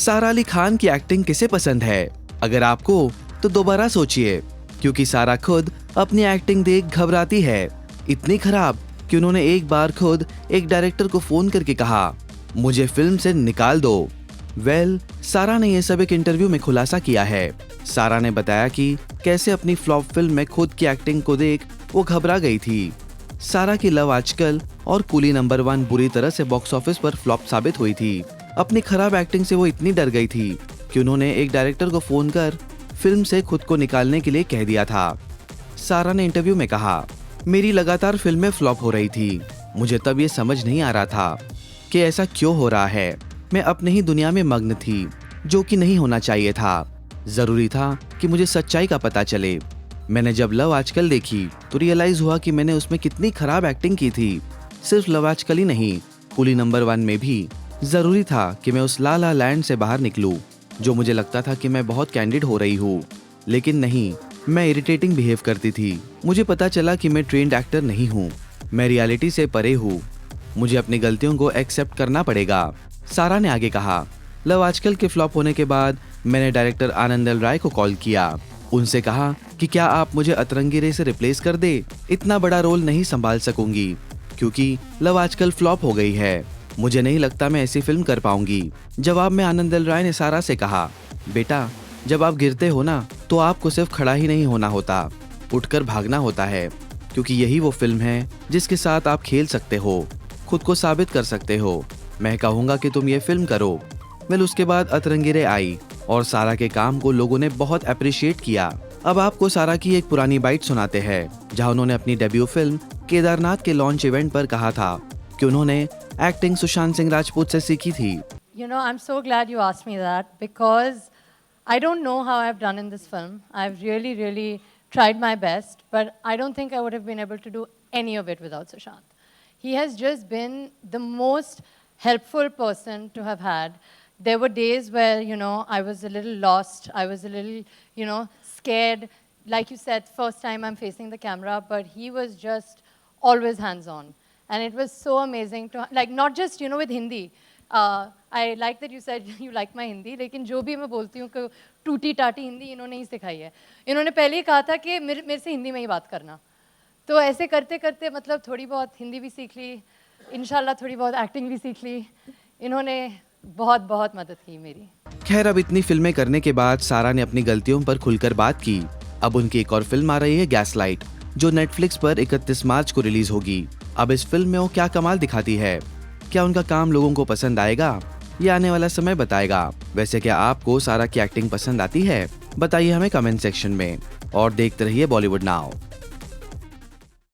सारा अली खान की एक्टिंग किसे पसंद है? अगर आपको तो दोबारा सोचिए, क्योंकि सारा खुद अपनी एक्टिंग देख घबराती है। इतनी खराब कि उन्होंने एक बार खुद एक डायरेक्टर को फोन करके कहा, मुझे फिल्म से निकाल दो। सारा ने यह सब एक इंटरव्यू में खुलासा किया है। सारा ने बताया कि कैसे अपनी फ्लॉप फिल्म में खुद की एक्टिंग को देख वो घबरा गई थी। सारा की लव आजकल और कूली नंबर 1 बुरी तरह से बॉक्स ऑफिस पर फ्लॉप साबित हुई थी। अपनी खराब एक्टिंग से वो इतनी डर गई थी कि उन्होंने एक डायरेक्टर को फोन कर फिल्म से खुद को निकालने के लिए कह दिया था। सारा ने इंटरव्यू में कहा, मेरी लगातार फिल्में फ्लॉप हो रही थी। मुझे तब ये समझ नहीं आ रहा था कि ऐसा क्यों हो रहा है। मैं अपने ही दुनिया में मग्न थी, जो कि नहीं होना चाहिए था। जरूरी था कि मुझे सच्चाई का पता चले। मैंने जब लव आजकल देखी तो रियलाइज हुआ कि मैंने उसमें कितनी खराब एक्टिंग की थी। सिर्फ लव आजकल ही नहीं, कूली नंबर 1 में भी। जरूरी था कि मैं उस ला ला लैंड से बाहर निकलूं, जो मुझे लगता था कि मैं बहुत कैंडिड हो रही हूँ, लेकिन नहीं, मैं इरिटेटिंग बिहेव करती थी। मुझे पता चला कि मैं ट्रेंड एक्टर नहीं हूँ, मैं रियलिटी से परे हूँ। मुझे अपनी गलतियों को एक्सेप्ट करना पड़ेगा। सारा ने आगे कहा, लव आजकल के फ्लॉप होने के बाद मैंने डायरेक्टर आनंद एल राय को कॉल किया। उनसे कहा कि क्या आप मुझे अतरंगी रे से रिप्लेस कर दे। इतना बड़ा रोल नहीं संभाल सकूंगी क्योंकि लव आजकल फ्लॉप हो गई है। मुझे नहीं लगता मैं ऐसी फिल्म कर पाऊंगी। जवाब में आनंद एल राय ने सारा से कहा, बेटा जब आप गिरते हो ना तो आपको सिर्फ खड़ा ही नहीं होना होता, उठकर भागना होता है, क्योंकि यही वो फिल्म है जिसके साथ आप खेल सकते हो, खुद को साबित कर सकते हो। मैं कहूँगा कि तुम ये फिल्म करो। उसके बाद अतरंगी रे आई और सारा के काम को लोगों ने बहुत अप्रिशिएट किया। अब आपको सारा की एक पुरानी बाइट सुनाते हैं, जहां उन्होंने अपनी डेब्यू फिल्म केदारनाथ के लॉन्च इवेंट पर कहा था कि उन्होंने एक्टिंग सुशांत सिंह राजपूत से सीखी थी। You know, I'm so glad you asked me that because I don't know how I've done in this film. I've really tried my best, but I don't think I would have been able to do any of it without Sushant. He has just been the most helpful person to have had. There were days where, you know, I was a little lost. I was a little, you know, scared. Like you said, first time I'm facing the camera, but he was just always hands-on. And it was so amazing to, like, not just, you know, with Hindi. I like that you said you like my Hindi, लेकिन जो भी मैं बोलती हूँ कि टूटी टाटी हिंदी इन्होंने ही सिखाई है। इन्होंने पहले ही कहा था कि मेरे से हिंदी में ही बात करना। तो ऐसे करते करते मतलब थोड़ी बहुत हिंदी भी सीख ली, इंशाल्लाह थोड़ी बहुत एक्टिंग भी सीख ली। इन्होंने बहुत मदद की मेरी। खैर, अब इतनी फिल्में करने के बाद सारा ने अपनी गलतियों पर खुलकर बात की। अब उनकी एक और फिल्म आ रही है, गैसलाइट, जो नेटफ्लिक्स पर 31 मार्च को रिलीज होगी। अब इस फिल्म में वो क्या कमाल दिखाती है, क्या उनका काम लोगों को पसंद आएगा, ये आने वाला समय बताएगा। वैसे क्या आपको सारा की एक्टिंग पसंद आती है? बताइए हमें कमेंट सेक्शन में, और देखते रहिए बॉलीवुड नाउ।